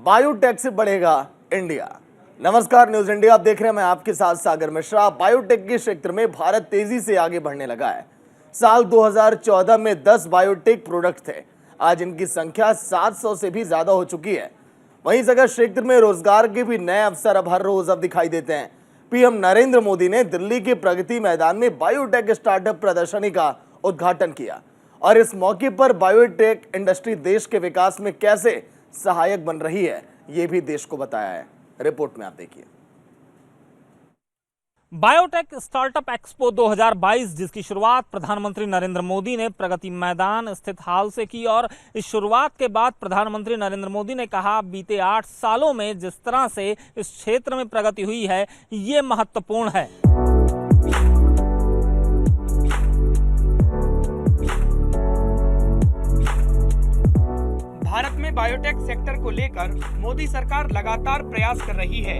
Biotech से बढ़ेगा India. नमस्कार, न्यूज इंडिया आप देख रहे हैं, मैं आपके साथ सागर मिश्रा। बायोटेक के क्षेत्र में भारत तेजी से आगे बढ़ने लगा है। साल 2014 में 10 बायोटेक प्रोडक्ट थे, आज इनकी संख्या 700 से भी ज्यादा हो चुकी है। वहीं इस क्षेत्र में रोजगार के भी नए अवसर अब हर रोज अब दिखाई देते हैं। पीएम नरेंद्र मोदी ने दिल्ली के प्रगति मैदान में बायोटेक स्टार्टअप प्रदर्शनी का उद्घाटन किया और इस मौके पर बायोटेक इंडस्ट्री देश के विकास में कैसे सहायक बन रही है, ये भी देश को बताया है। रिपोर्ट में आप देखिए। बायोटेक स्टार्टअप एक्सपो 2022, जिसकी शुरुआत प्रधानमंत्री नरेंद्र मोदी ने प्रगति मैदान स्थित हाल से की, और इस शुरुआत के बाद प्रधानमंत्री नरेंद्र मोदी ने कहा, बीते 8 सालों में जिस तरह से इस क्षेत्र में प्रगति हुई है, ये महत्वपूर्ण है। भारत में बायोटेक सेक्टर को लेकर मोदी सरकार लगातार प्रयास कर रही है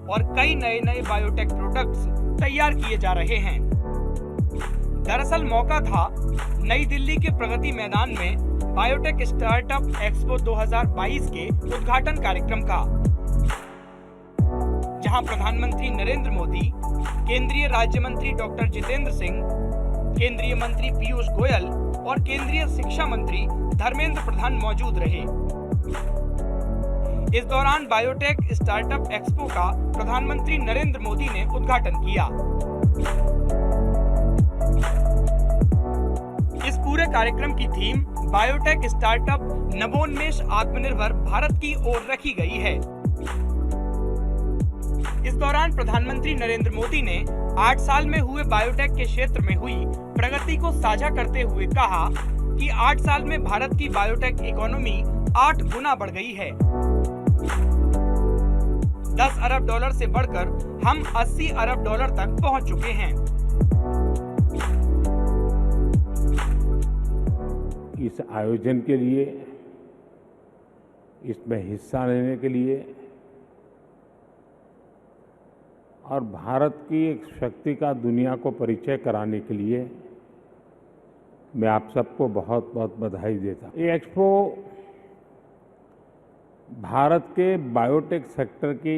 और कई नए बायोटेक प्रोडक्ट्स तैयार किए जा रहे हैं। दरअसल मौका था नई दिल्ली के प्रगति मैदान में बायोटेक स्टार्टअप एक्सपो 2022 के उद्घाटन कार्यक्रम का, जहां प्रधानमंत्री नरेंद्र मोदी, केंद्रीय राज्य मंत्री डॉक्टर जितेंद्र सिंह, केंद्रीय मंत्री पीयूष गोयल और केंद्रीय शिक्षा मंत्री धर्मेंद्र प्रधान मौजूद रहे। इस दौरान बायोटेक स्टार्टअप एक्सपो का प्रधानमंत्री नरेंद्र मोदी ने उद्घाटन किया। इस पूरे कार्यक्रम की थीम बायोटेक स्टार्टअप नवोन्मेष आत्मनिर्भर भारत की ओर रखी गई है। इस दौरान प्रधानमंत्री नरेंद्र मोदी ने 8 साल में हुए बायोटेक के क्षेत्र में हुई प्रगति को साझा करते हुए कहा कि 8 साल में भारत की बायोटेक इकोनॉमी 8 गुना बढ़ गई है। 10 अरब डॉलर से बढ़कर हम 80 अरब डॉलर तक पहुंच चुके हैं। इस आयोजन के लिए, इसमें हिस्सा लेने के लिए और भारत की एक शक्ति का दुनिया को परिचय कराने के लिए मैं आप सबको बहुत बहुत बधाई देता हूं। ये एक्सपो भारत के बायोटेक सेक्टर की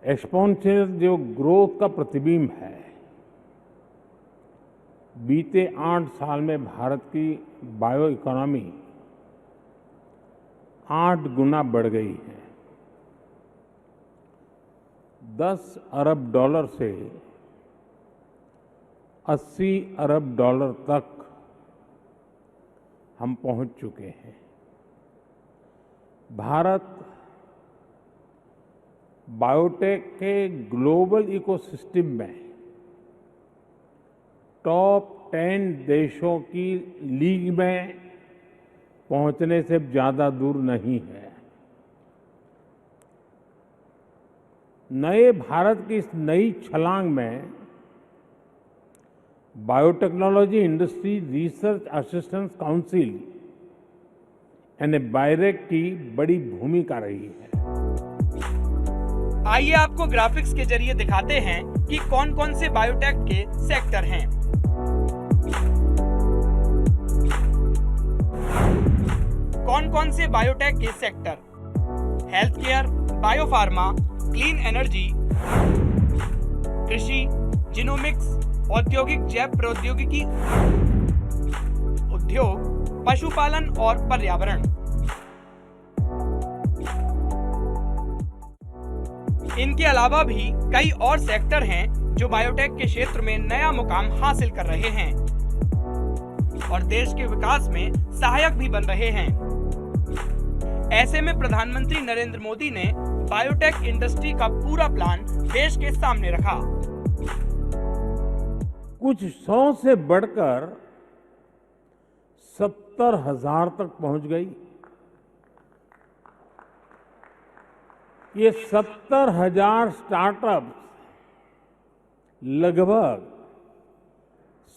एक्सपोनेंशियल जो ग्रोथ का प्रतिबिंब है। बीते 8 साल में भारत की बायो इकोनॉमी 8 गुना बढ़ गई है। 10 अरब डॉलर से 80 अरब डॉलर तक हम पहुंच चुके हैं। भारत बायोटेक के ग्लोबल इकोसिस्टम में टॉप 10 देशों की लीग में पहुंचने से ज्यादा दूर नहीं है। नए भारत की इस नई छलांग में biotechnology industry research assistance council यानी बायरेक की बड़ी भूमिका रही है। आइए आपको ग्राफिक्स के जरिए दिखाते हैं कि कौन कौन से बायोटेक के सेक्टर हैं। कौन कौन से बायोटेक के sector? Health care, biopharma, clean energy, कृषि, जिनोमिक्स, औद्योगिक जैव प्रौद्योगिकी, उद्योग, पशुपालन और पर्यावरण। इनके अलावा भी कई और सेक्टर हैं जो बायोटेक के क्षेत्र में नया मुकाम हासिल कर रहे हैं और देश के विकास में सहायक भी बन रहे हैं। ऐसे में प्रधानमंत्री नरेंद्र मोदी ने बायोटेक इंडस्ट्री का पूरा प्लान देश के सामने रखा। कुछ 100 से बढ़कर 70,000 तक पहुंच गई। ये 70,000 स्टार्टअप्स लगभग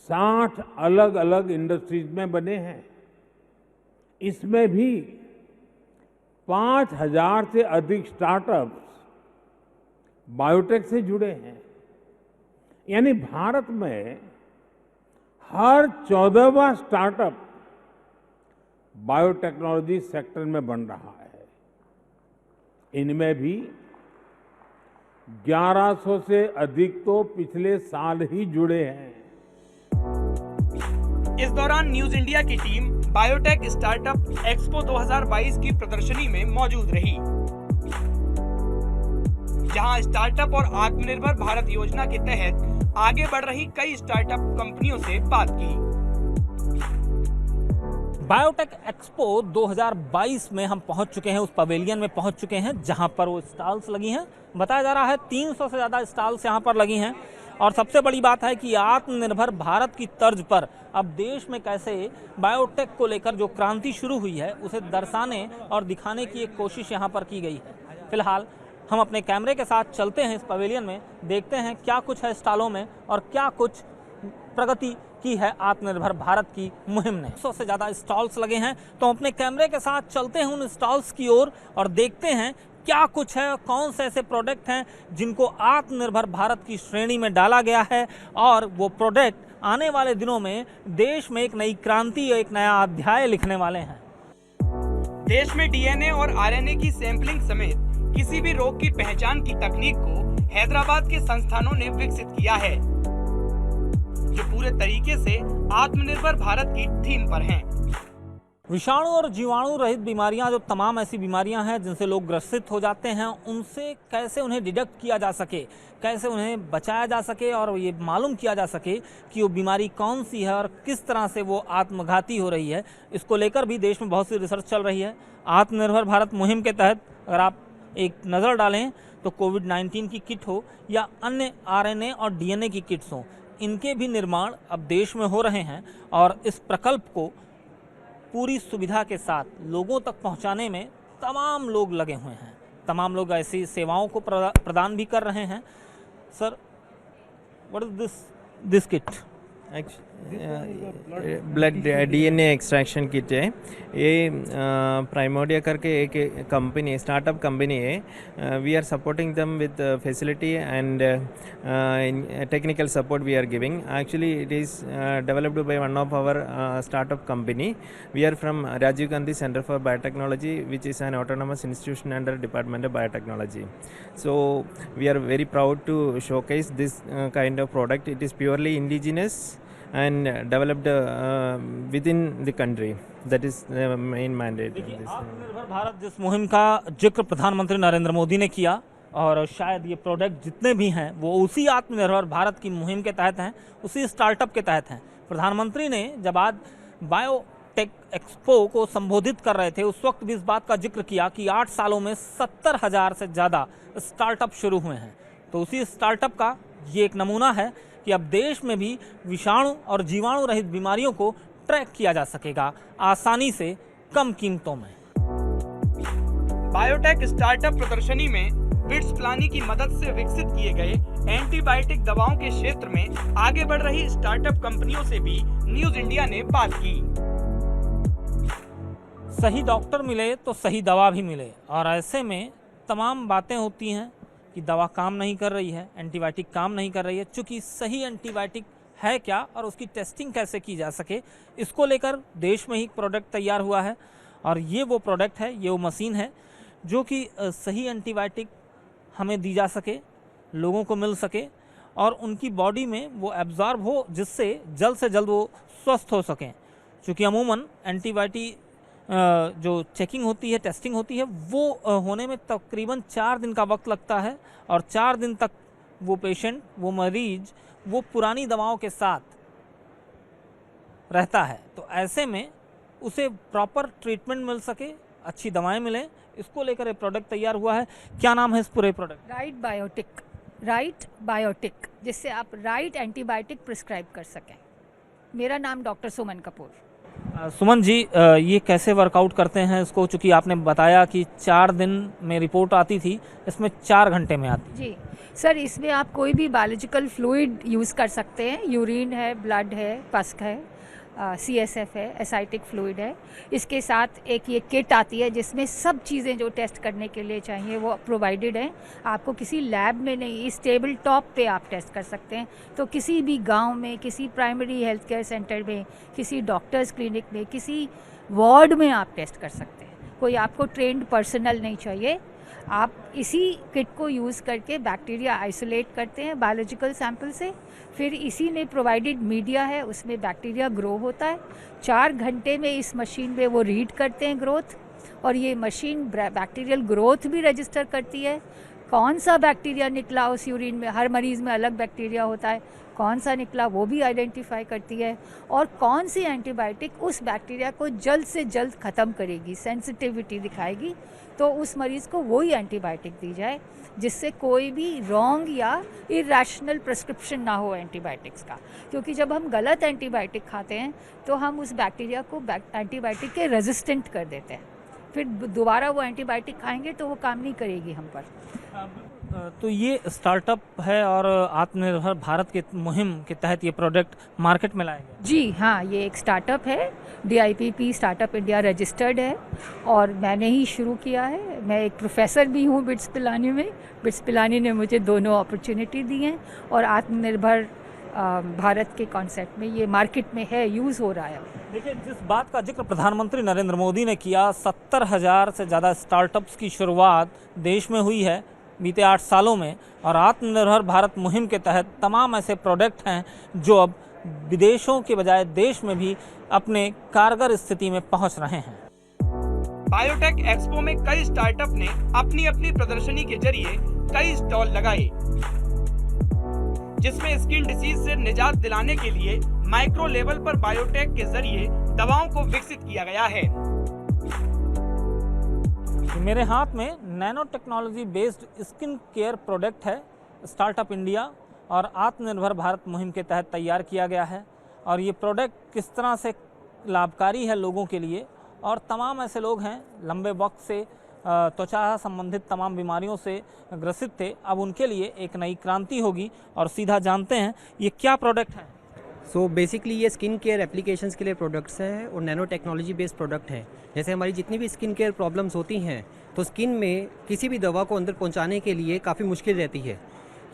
60 अलग अलग इंडस्ट्रीज में बने हैं। इसमें भी 5,000 से अधिक स्टार्टअप्स बायोटेक से जुड़े हैं। यानी भारत में हर 14वां स्टार्टअप बायोटेक्नोलॉजी सेक्टर में बन रहा है। इनमें भी 1100 से अधिक तो पिछले साल ही जुड़े हैं। इस दौरान न्यूज इंडिया की टीम बायोटेक स्टार्टअप एक्सपो 2022 की प्रदर्शनी में मौजूद रही, जहां स्टार्टअप और आत्मनिर्भर भारत योजना के तहत आगे बढ़ रही कई स्टार्टअप कंपनियों से बात की। बायोटेक एक्सपो 2022 में हम पहुंच चुके हैं, उस पवेलियन में पहुंच चुके हैं जहां पर वो स्टॉल्स लगी हैं। बताया जा रहा है 300 से ज़्यादा स्टॉल्स यहां पर लगी हैं। और सबसे बड़ी बात है कि आत्मनिर्भर भारत की तर्ज पर अब देश में कैसे बायोटेक को लेकर जो क्रांति शुरू हुई है उसे दर्शाने और दिखाने की एक कोशिश यहाँ पर की गई है। फिलहाल हम अपने कैमरे के साथ चलते हैं इस पवेलियन में, देखते हैं क्या कुछ है स्टॉलों में और क्या कुछ प्रगति की है आत्मनिर्भर भारत की मुहिम ने। 100 से ज़्यादा स्टॉल्स लगे हैं, तो अपने कैमरे के साथ चलते हैं उन स्टॉल्स की ओर और देखते हैं क्या कुछ है, कौन से ऐसे प्रोडक्ट हैं जिनको आत्मनिर्भर भारत की श्रेणी में डाला गया है और वो प्रोडक्ट आने वाले दिनों में देश में एक नई क्रांति, एक नया अध्याय लिखने वाले हैं। देश में डीएनए और आरएनए की सैंपलिंग समेत किसी भी रोग की पहचान की तकनीक को हैदराबाद के संस्थानों ने विकसित किया है, जो पूरे तरीके से आत्मनिर्भर भारत की थीम पर हैं। विषाणु और जीवाणु रहित बीमारियां, जो तमाम ऐसी बीमारियां हैं जिनसे लोग ग्रसित हो जाते हैं, उनसे कैसे उन्हें डिटेक्ट किया जा सके, कैसे उन्हें बचाया जा सके और ये मालूम किया जा सके कि वो बीमारी कौन सी है और किस तरह से वो आत्मघाती हो रही है, इसको लेकर भी देश में बहुत सी रिसर्च चल रही है। आत्मनिर्भर भारत मुहिम के तहत अगर आप एक नज़र डालें तो कोविड-19 की किट हो या अन्य आरएनए और डीएनए की किट्स हों, इनके भी निर्माण अब देश में हो रहे हैं और इस प्रकल्प को पूरी सुविधा के साथ लोगों तक पहुंचाने में तमाम लोग लगे हुए हैं। तमाम लोग ऐसी सेवाओं को प्रदान भी कर रहे हैं। Sir, what is this kit? Blood DNA extraction kit है ये। प्राइमोडिया करके एक कंपनी, स्टार्टअप कंपनी है। We are supporting them with facility and technical support we are giving. Actually it is developed by one of our startup company. We are from Rajiv Gandhi centre for biotechnology, which is an autonomous institution under Department of Biotechnology. So we are very proud to showcase this kind of product. It is purely indigenous and developed within the country. That is the main mandate. आत्मनिर्भर भारत जिस मुहिम का जिक्र प्रधानमंत्री नरेंद्र मोदी ने किया, और शायद ये प्रोडक्ट जितने भी हैं वो उसी आत्मनिर्भर भारत की मुहिम के तहत हैं, उसी स्टार्टअप के तहत हैं। प्रधानमंत्री ने जब आज बायोटेक एक्सपो को संबोधित कर रहे थे, उस वक्त भी इस बात का जिक्र किया कि 8 सालों में 70,000 से ज़्यादा स्टार्टअप शुरू हुए हैं। तो उसी स्टार्टअप का ये एक नमूना है कि अब देश में भी विषाणु और जीवाणु रहित बीमारियों को ट्रैक किया जा सकेगा आसानी से, कम कीमतों में। बायोटेक स्टार्टअप प्रदर्शनी में बिट्स प्लानी की मदद से विकसित किए गए एंटीबायोटिक दवाओं के क्षेत्र में आगे बढ़ रही स्टार्टअप कंपनियों से भी न्यूज इंडिया ने बात की। सही डॉक्टर मिले तो सही दवा भी मिले, और ऐसे में तमाम बातें होती हैं कि दवा काम नहीं कर रही है, एंटीबायोटिक काम नहीं कर रही है। चूँकि सही एंटीबायोटिक है क्या और उसकी टेस्टिंग कैसे की जा सके, इसको लेकर देश में ही प्रोडक्ट तैयार हुआ है। और ये वो प्रोडक्ट है, ये वो मशीन है जो कि सही एंटीबायोटिक हमें दी जा सके, लोगों को मिल सके और उनकी बॉडी में वो एब्जॉर्ब हो, जिससे जल्द से जल्द वो स्वस्थ हो सकें। चूँकि अमूमन एंटीबायोटिक जो चेकिंग होती है, टेस्टिंग होती है, वो होने में तकरीबन 4 दिन का वक्त लगता है और 4 दिन तक वो पेशेंट, वो मरीज, वो पुरानी दवाओं के साथ रहता है। तो ऐसे में उसे प्रॉपर ट्रीटमेंट मिल सके, अच्छी दवाएं मिलें, इसको लेकर ये प्रोडक्ट तैयार हुआ है। क्या नाम है इस पूरे प्रोडक्ट? राइट बायोटिक, जिससे आप राइट एंटीबायोटिक प्रिस्क्राइब कर सकें। मेरा नाम डॉक्टर सुमन कपूर। सुमन जी, ये कैसे वर्कआउट करते हैं इसको? चूँकि आपने बताया कि 4 दिन में रिपोर्ट आती थी, इसमें 4 घंटे में आती। जी सर, इसमें आप कोई भी बायोलॉजिकल फ्लूइड यूज़ कर सकते हैं। यूरिन है, ब्लड है, पस्क है, CSF है, एसाइटिक फ्लूइड है। इसके साथ एक ये किट आती है जिसमें सब चीज़ें जो टेस्ट करने के लिए चाहिए वो प्रोवाइडेड हैं। आपको किसी लैब में नहीं, इस टेबल टॉप पे आप टेस्ट कर सकते हैं। तो किसी भी गांव में, किसी प्राइमरी हेल्थ केयर सेंटर में, किसी डॉक्टर्स क्लिनिक में, किसी वार्ड में आप टेस्ट कर सकते हैं, कोई आपको ट्रेंड पर्सनल नहीं चाहिए। आप इसी किट को यूज़ करके बैक्टीरिया आइसोलेट करते हैं बायोलॉजिकल सैंपल से, फिर इसी में प्रोवाइडेड मीडिया है उसमें बैक्टीरिया ग्रो होता है। 4 घंटे में इस मशीन में वो रीड करते हैं ग्रोथ, और ये मशीन बैक्टीरियल ग्रोथ भी रजिस्टर करती है। कौन सा बैक्टीरिया निकला उस यूरिन में, हर मरीज़ में अलग बैक्टीरिया होता है, कौन सा निकला वो भी आइडेंटिफाई करती है, और कौन सी एंटीबायोटिक उस बैक्टीरिया को जल्द से जल्द ख़त्म करेगी, सेंसिटिविटी दिखाएगी, तो उस मरीज़ को वही एंटीबायोटिक दी जाए, जिससे कोई भी रॉन्ग या इरेशनल प्रिस्क्रिप्शन ना हो एंटीबायोटिक्स का। क्योंकि जब हम गलत एंटीबायोटिक खाते हैं तो हम उस बैक्टीरिया को एंटीबायोटिक के रेजिस्टेंट कर देते हैं, फिर दोबारा वो एंटीबायोटिक खाएंगे तो वो काम नहीं करेगी हम पर। तो ये स्टार्टअप है और आत्मनिर्भर भारत के मुहिम के तहत ये प्रोडक्ट मार्केट में लाएंगे? जी हाँ, ये एक स्टार्टअप है, DIPP स्टार्टअप इंडिया रजिस्टर्ड है, और मैंने ही शुरू किया है। मैं एक प्रोफेसर भी हूँ बिट्स पिलानी में। बिट्स पिलानी ने मुझे दोनों अपॉर्चुनिटी दी हैं, और आत्मनिर्भर भारत के कॉन्सेप्ट में ये मार्केट में है, यूज़ हो रहा है। देखिए, जिस बात का जिक्र प्रधानमंत्री नरेंद्र मोदी ने किया, 70,000 से ज़्यादा स्टार्टअप्स की शुरुआत देश में हुई है बीते 8 सालों में, और आत्मनिर्भर भारत मुहिम के तहत तमाम ऐसे प्रोडक्ट हैं जो अब विदेशों के बजाय देश में भी अपने कारगर स्थिति में पहुंच रहे हैं। बायोटेक एक्सपो में कई स्टार्टअप ने अपनी अपनी प्रदर्शनी के जरिए कई स्टॉल लगाए, जिसमें स्किन डिसीज से निजात दिलाने के लिए माइक्रो लेवल पर बायोटेक के जरिए दवाओं को विकसित किया गया है। मेरे हाथ में nano technology based skin care product है, स्टार्टअप इंडिया और आत्मनिर्भर भारत मुहिम के तहत तैयार किया गया है। और ये प्रोडक्ट किस तरह से लाभकारी है लोगों के लिए, और तमाम ऐसे लोग हैं लंबे वक्त से त्वचा संबंधित तमाम बीमारियों से ग्रसित थे, अब उनके लिए एक नई क्रांति होगी। और सीधा जानते हैं ये क्या प्रोडक्ट है। सो बेसिकली ये स्किन केयर एप्लीकेशंस के लिए प्रोडक्ट्स हैं और नैनो टेक्नोलॉजी बेस्ड प्रोडक्ट हैं। जैसे हमारी जितनी भी स्किन केयर प्रॉब्लम्स होती हैं तो स्किन में किसी भी दवा को अंदर पहुंचाने के लिए काफ़ी मुश्किल रहती है।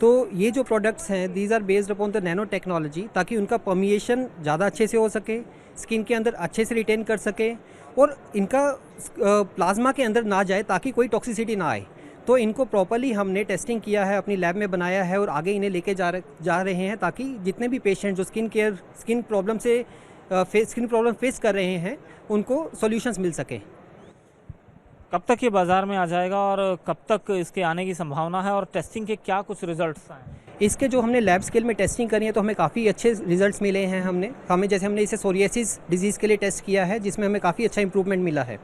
तो ये जो प्रोडक्ट्स हैं these are based upon the nano technology, ताकि उनका परमिएशन ज़्यादा अच्छे से हो सके, स्किन के अंदर अच्छे से रिटेन कर सके, और इनका प्लाज्मा के अंदर ना जाए ताकि कोई टॉक्सिसिटी ना आए। तो इनको प्रॉपर्ली हमने टेस्टिंग किया है, अपनी लैब में बनाया है, और आगे इन्हें लेके जा रहे हैं, ताकि जितने भी पेशेंट जो स्किन प्रॉब्लम फेस कर रहे हैं उनको सॉल्यूशंस मिल सके। कब तक ये बाज़ार में आ जाएगा और कब तक इसके आने की संभावना है, और टेस्टिंग के क्या कुछ रिजल्ट्स आए? इसके जो हमने लैब स्केल में टेस्टिंग करी है तो हमें काफ़ी अच्छे रिजल्ट्स मिले हैं। हमने इसे सोरियासिस डिजीज़ के लिए टेस्ट किया है, जिसमें हमें काफ़ी अच्छा इंप्रूवमेंट मिला है।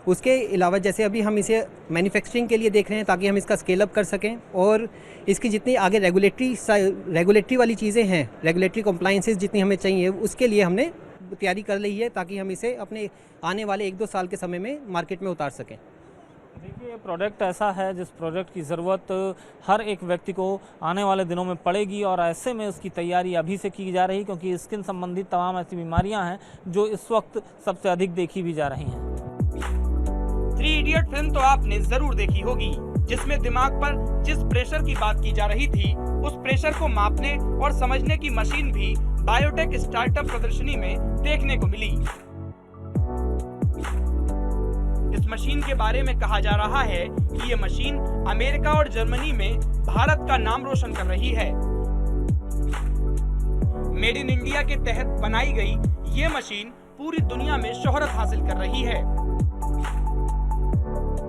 उसके अलावा जैसे अभी हम इसे मैन्युफैक्चरिंग के लिए देख रहे हैं ताकि हम इसका स्केल अप कर सकें, और इसकी जितनी आगे रेगुलेटरी वाली चीज़ें हैं, रेगुलेटरी कंप्लायंसेस जितनी हमें चाहिए, उसके लिए हमने तैयारी कर ली है ताकि हम इसे अपने आने वाले 1-2 साल के समय में मार्केट में उतार सकें। देखिए, प्रोडक्ट ऐसा है जिस प्रोडक्ट की ज़रूरत हर एक व्यक्ति को आने वाले दिनों में पड़ेगी, और ऐसे में उसकी तैयारी अभी से की जा रही, क्योंकि स्किन संबंधित तमाम ऐसी बीमारियां हैं जो इस वक्त सबसे अधिक देखी भी जा रही हैं। 3 इडियट फिल्म तो आपने जरूर देखी होगी, जिसमें दिमाग पर जिस प्रेशर की बात की जा रही थी उस प्रेशर को मापने और समझने की मशीन भी बायोटेक स्टार्टअप प्रदर्शनी में देखने को मिली। इस मशीन के बारे में कहा जा रहा है कि ये मशीन अमेरिका और जर्मनी में भारत का नाम रोशन कर रही है। मेड इन इंडिया के तहत बनाई गई ये मशीन पूरी दुनिया में शोहरत हासिल कर रही है।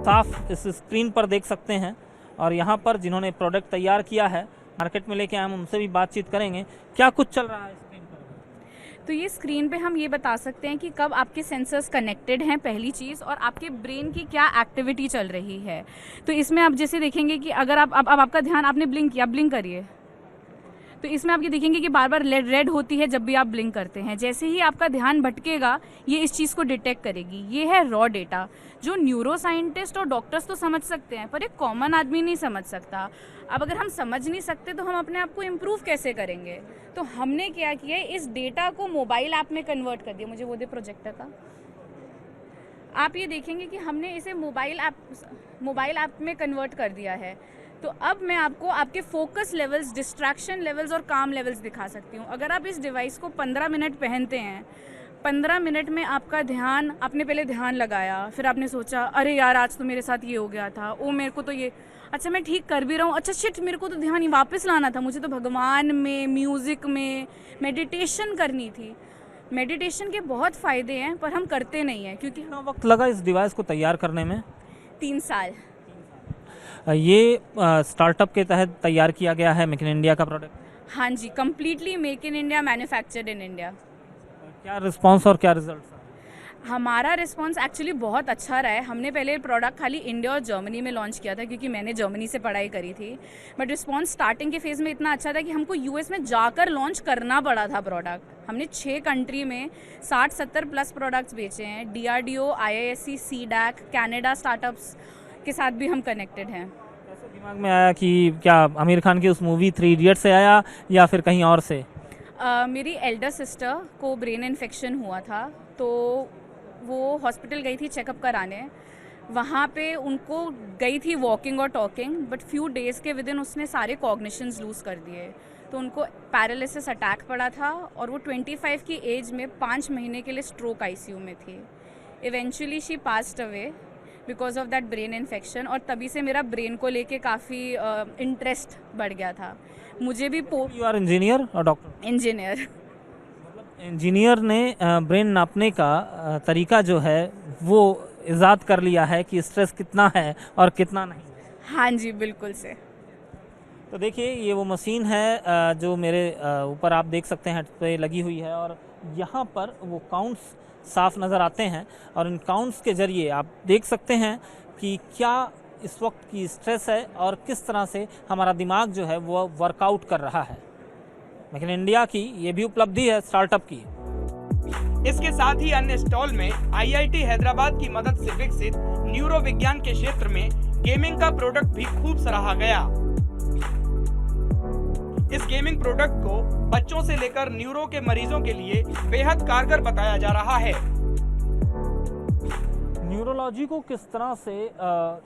साफ इस स्क्रीन पर देख सकते हैं, और यहाँ पर जिन्होंने प्रोडक्ट तैयार किया है मार्केट में लेके आए, हम उनसे भी बातचीत करेंगे। क्या कुछ चल रहा है स्क्रीन पर? तो ये स्क्रीन पे हम ये बता सकते हैं कि कब आपके सेंसर्स कनेक्टेड हैं, पहली चीज़, और आपके ब्रेन की क्या एक्टिविटी चल रही है। तो इसमें आप जैसे देखेंगे कि अगर आप अब आपका ध्यान, आपने ब्लिंक किया, ब्लिंक करिए, तो इसमें आप ये देखेंगे कि बार बार रेड होती है जब भी आप ब्लिंक करते हैं। जैसे ही आपका ध्यान भटकेगा ये इस चीज़ को डिटेक्ट करेगी। ये है रॉ डेटा जो न्यूरो साइंटिस्ट और डॉक्टर्स तो समझ सकते हैं, पर एक कॉमन आदमी नहीं समझ सकता। अब अगर हम समझ नहीं सकते तो हम अपने आप को इम्प्रूव कैसे करेंगे? तो हमने क्या किया, इस डेटा को मोबाइल ऐप में कन्वर्ट कर दिया। मुझे वो दे प्रोजेक्टर का। आप ये देखेंगे कि हमने इसे मोबाइल ऐप में कन्वर्ट कर दिया है। तो अब मैं आपको आपके फोकस लेवल्स, डिस्ट्रैक्शन लेवल्स और काम लेवल्स दिखा सकती हूँ। अगर आप इस डिवाइस को 15 मिनट पहनते हैं 15 मिनट में आपका ध्यान, आपने पहले ध्यान लगाया, फिर आपने सोचा अरे यार आज तो मेरे साथ ये हो गया था, ओ मेरे को तो ये, अच्छा मैं ठीक कर भी रहा हूँ, अच्छा शिट मेरे को तो ध्यान ही वापस लाना था, मुझे तो भगवान में, म्यूज़िक में मेडिटेशन करनी थी। मेडिटेशन के बहुत फ़ायदे हैं पर हम करते नहीं हैं क्योंकि कितना वक्त लगा इस डिवाइस को तैयार करने में? 3 साल। ये स्टार्टअप के तहत तैयार किया गया है, मेक इन इंडिया का प्रोडक्ट? हाँ जी, completely make in India, manufactured in India. क्या रिस्पांस और क्या रिजल्ट? हमारा रिस्पांस एक्चुअली बहुत अच्छा रहा है। हमने पहले प्रोडक्ट खाली इंडिया और जर्मनी में लॉन्च किया था क्योंकि मैंने जर्मनी से पढ़ाई करी थी, बट रिस्पांस स्टार्टिंग के फेज़ में इतना अच्छा था कि हमको यूएस में जाकर लॉन्च करना पड़ा था प्रोडक्ट। हमने 6 कंट्री में 60-70 प्लस प्रोडक्ट्स बेचे हैं। DRDO, IISc, CDAC, Canada startups के साथ भी हम कनेक्टेड हैं। कैसे दिमाग में आया कि क्या आमिर खान की उस मूवी 3 इडियट से आया या फिर कहीं और से? मेरी एल्डर सिस्टर को ब्रेन इन्फेक्शन हुआ था, तो वो हॉस्पिटल गई थी चेकअप कराने। वहाँ पे उनको गई थी वॉकिंग और टॉकिंग, बट फ्यू डेज़ के विदिन उसने सारे कॉग्निशंस लूज़ कर दिए, तो उनको पैरालिसिस अटैक पड़ा था और वो 25 की एज में 5 महीने के लिए स्ट्रोक ICU में थी। Eventually she passed away because of that brain infection, और तभी से मेरा ब्रेन को लेके काफ़ी इंटरेस्ट बढ़ गया था। मुझे भी यू आर इंजीनियर और डॉक्टर? इंजीनियर। इंजीनियर ने ब्रेन नापने का तरीका जो है वो इजाद कर लिया है कि स्ट्रेस कितना है और कितना नहीं। हाँ जी, बिल्कुल से। तो देखिए ये वो मशीन है जो मेरे ऊपर आप देख सकते हैं पे लगी हुई है, और यहाँ पर वो काउंट्स साफ नज़र आते हैं, और इन काउंट्स के ज़रिए आप देख सकते हैं कि क्या इस वक्त की स्ट्रेस है और किस तरह से हमारा दिमाग जो है वो वर्कआउट कर रहा है। मेक इन इंडिया की ये भी उपलब्धि है स्टार्टअप की। इसके साथ ही अन्य स्टॉल में IIT हैदराबाद की मदद से विकसित न्यूरो विज्ञान के क्षेत्र में गेमिंग का प्रोडक्ट भी खूब सराहा गया। इस गेमिंग प्रोडक्ट को बच्चों से लेकर न्यूरो के मरीजों के लिए बेहद कारगर बताया जा रहा है। न्यूरोलॉजी को किस तरह से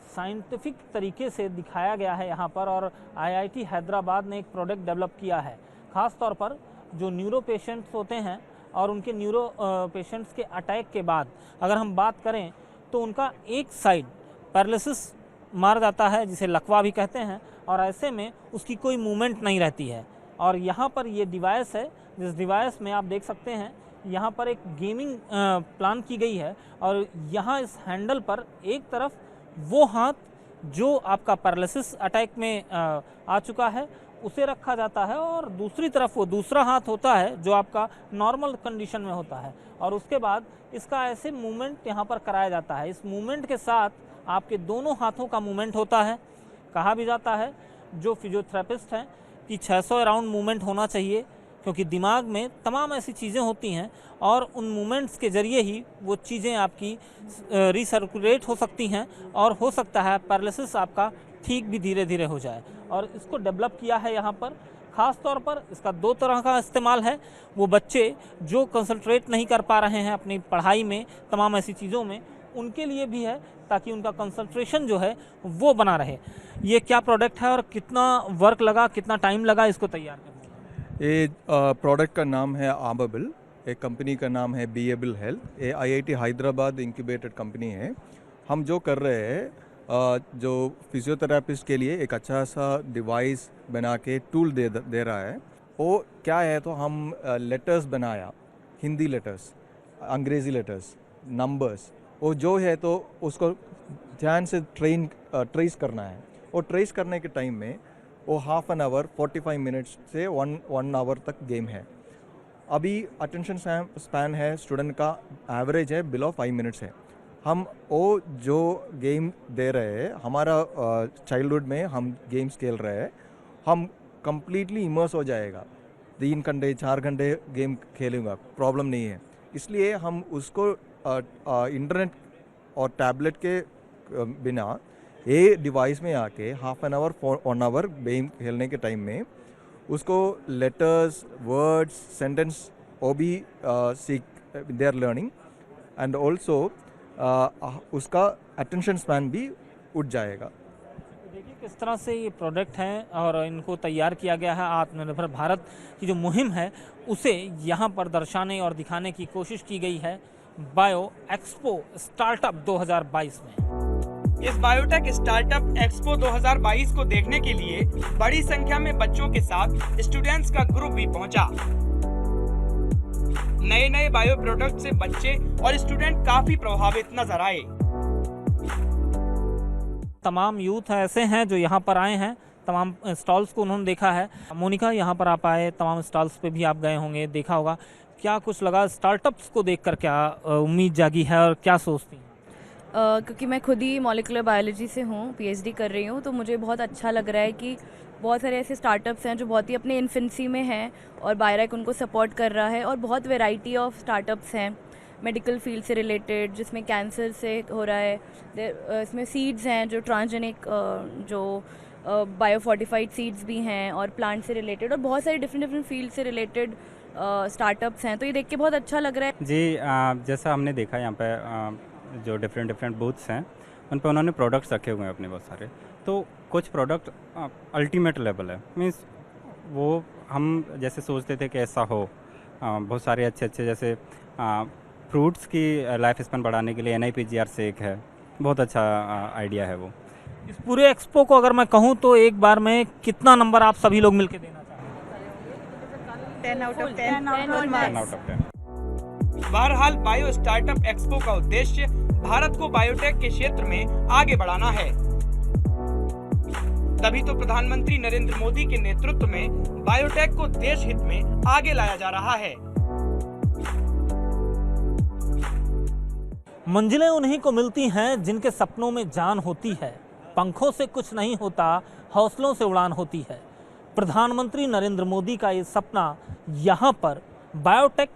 साइंटिफिक तरीके से दिखाया गया है यहाँ पर, और IIT हैदराबाद ने एक प्रोडक्ट डेवलप किया है ख़ास तौर पर जो न्यूरो पेशेंट्स होते हैं और उनके न्यूरो पेशेंट्स के अटैक के बाद अगर हम बात करें तो उनका एक साइड पैरालिसिस मार जाता है, जिसे लकवा भी कहते हैं, और ऐसे में उसकी कोई मूवमेंट नहीं रहती है। और यहाँ पर ये डिवाइस है, जिस डिवाइस में आप देख सकते हैं यहाँ पर एक गेमिंग प्लान की गई है, और यहाँ इस हैंडल पर एक तरफ वो हाथ जो आपका पैरालिसिस अटैक में आ चुका है उसे रखा जाता है, और दूसरी तरफ वो दूसरा हाथ होता है जो आपका नॉर्मल कंडीशन में होता है, और उसके बाद इसका ऐसे मूवमेंट यहाँ पर कराया जाता है। इस मूवमेंट के साथ आपके दोनों हाथों का मूवमेंट होता है। कहा भी जाता है जो फिजियोथेरेपिस्ट हैं कि 600 अराउंड मूवमेंट होना चाहिए, क्योंकि दिमाग में तमाम ऐसी चीज़ें होती हैं और उन मूवमेंट्स के ज़रिए ही वो चीज़ें आपकी रिसर्कुलेट हो सकती हैं, और हो सकता है पैरालिसिस आपका ठीक भी धीरे धीरे हो जाए। और इसको डेवलप किया है यहाँ पर ख़ास तौर पर। इसका 2 तरह का इस्तेमाल है। वो बच्चे जो कंसंट्रेट नहीं कर पा रहे हैं अपनी पढ़ाई में, तमाम ऐसी चीज़ों में, उनके लिए भी है, ताकि उनका कंसंट्रेशन जो है वो बना रहे। ये क्या प्रोडक्ट है और कितना वर्क लगा, कितना टाइम लगा इसको तैयार करने? ये प्रोडक्ट का नाम है आर्मेबल, एक कंपनी का नाम है बीएबल हेल्थ। ये IIT हैदराबाद इंक्यूबेटेड कंपनी है। हम जो कर रहे हैं जो फिजियोथेरेपिस्ट के लिए एक अच्छा सा डिवाइस बना के टूल दे रहा है। वो क्या है, तो हम लेटर्स बनाया, हिंदी लेटर्स, अंग्रेज़ी लेटर्स, नंबर्स, वो जो है तो उसको ध्यान से ट्रेस करना है। वो ट्रेस करने के टाइम में वो हाफ एन आवर 45 मिनट्स से 1 आवर तक गेम है। अभी अटेंशन स्पैन है स्टूडेंट का एवरेज है बिलो 5 मिनट्स है। हम वो जो गेम दे रहे हैं, हमारा चाइल्डहुड में हम गेम्स खेल रहे हैं, हम कम्प्लीटली इमर्स हो जाएगा। 3 घंटे 4 घंटे गेम खेलूँगा, प्रॉब्लम नहीं है। इसलिए हम उसको इंटरनेट और टैबलेट के बिना ये डिवाइस में आके half an hour 1 hour game खेलने के टाइम में उसको लेटर्स, वर्ड्स, सेंटेंस वो भी सीख they are learning, and also उसका अटेंशन स्पैन भी उठ जाएगा। देखिए किस तरह से ये प्रोडक्ट हैं और इनको तैयार किया गया है। आत्मनिर्भर भारत की जो मुहिम है उसे यहाँ पर दर्शाने और दिखाने की कोशिश की गई है बायो एक्सपो स्टार्टअप 2022 में। इस बायोटेक स्टार्टअप एक्सपो 2022 को देखने के लिए बड़ी संख्या में बच्चों के साथ स्टूडेंट्स का ग्रुप भी पहुंचा। नए नए बायो प्रोडक्ट से बच्चे और स्टूडेंट काफी प्रभावित नजर आए। तमाम यूथ ऐसे हैं जो यहाँ पर आए हैं, तमाम स्टॉल्स को उन्होंने देखा है। मोनिका, यहाँ पर आप आए, तमाम स्टॉल्स पे भी आप गए होंगे, देखा होगा, क्या कुछ लगा स्टार्टअप्स को देखकर? क्या उम्मीद जागी है और क्या सोचती हैं? क्योंकि मैं खुद ही मॉलिक्यूलर बायोलॉजी से हूँ, पीएचडी कर रही हूँ, तो मुझे बहुत अच्छा लग रहा है कि बहुत सारे ऐसे स्टार्टअप्स हैं जो बहुत ही अपने इन्फेंसी में हैं और बायरेक उनको सपोर्ट कर रहा है। और बहुत वैरायटी ऑफ स्टार्टअप्स हैं मेडिकल फील्ड से रिलेटेड, जिसमें कैंसर से हो रहा है। इसमें सीड्स हैं जो ट्रांसजेनिक, जो बायोफोर्टिफाइड सीड्स भी हैं, और प्लांट से रिलेटेड, और बहुत सारे डिफरेंट फील्ड से रिलेटेड स्टार्टअप्स हैं। तो ये देख के बहुत अच्छा लग रहा है जी। जैसा हमने देखा यहाँ पे जो डिफरेंट बूथ्स हैं उन पर उन्होंने प्रोडक्ट्स रखे हुए हैं अपने बहुत सारे। तो कुछ प्रोडक्ट अल्टीमेट लेवल है, मीन्स वो हम जैसे सोचते थे कि ऐसा हो। बहुत सारे अच्छे जैसे फ्रूट्स की लाइफ स्पैन बढ़ाने के लिए NIPGR से एक है, बहुत अच्छा आइडिया है वो। इस पूरे एक्सपो को अगर मैं कहूँ तो एक बार में कितना नंबर आप सभी लोग मिलकर देना चाहेंगे? 10 out of 10. 10 out of 10। बहरहाल बायो स्टार्टअप एक्सपो का उद्देश्य भारत को बायोटेक के क्षेत्र में आगे बढ़ाना है। तभी तो प्रधानमंत्री नरेंद्र मोदी के नेतृत्व में बायोटेक को देश हित में आगे लाया जा रहा है। मंजिलें उन्हीं को मिलती हैं जिनके सपनों में जान होती है। पंखों से कुछ नहीं होता, हौसलों से उड़ान होती है। प्रधानमंत्री नरेंद्र मोदी का ये सपना यहाँ पर बायोटेक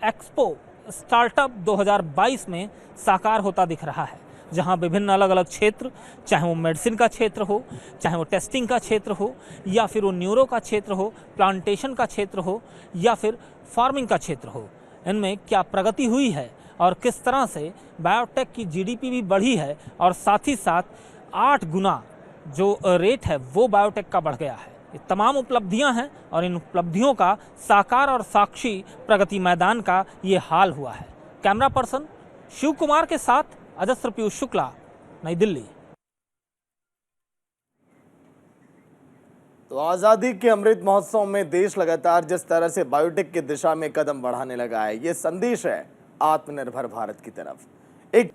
एक्सपो स्टार्टअप 2022 में साकार होता दिख रहा है, जहाँ विभिन्न अलग अलग क्षेत्र, चाहे वो मेडिसिन का क्षेत्र हो, चाहे वो टेस्टिंग का क्षेत्र हो, या फिर वो न्यूरो का क्षेत्र हो, प्लांटेशन का क्षेत्र हो, या फिर फार्मिंग का क्षेत्र हो, इनमें क्या प्रगति हुई है और किस तरह से बायोटेक की GDP भी बढ़ी है, और साथ ही साथ 8 गुना जो रेट है वो बायोटेक का बढ़ गया है। ये तमाम उपलब्धियां हैं और इन उपलब्धियों का साकार और साक्षी प्रगति मैदान का ये हाल हुआ है। कैमरा पर्सन शिव कुमार के साथ अजस्र पीयूष शुक्ला, नई दिल्ली। तो आज़ादी के अमृत महोत्सव में देश लगातार जिस तरह से बायोटेक की दिशा में कदम बढ़ाने लगा है, ये संदेश है आत्मनिर्भर भारत की तरफ। एक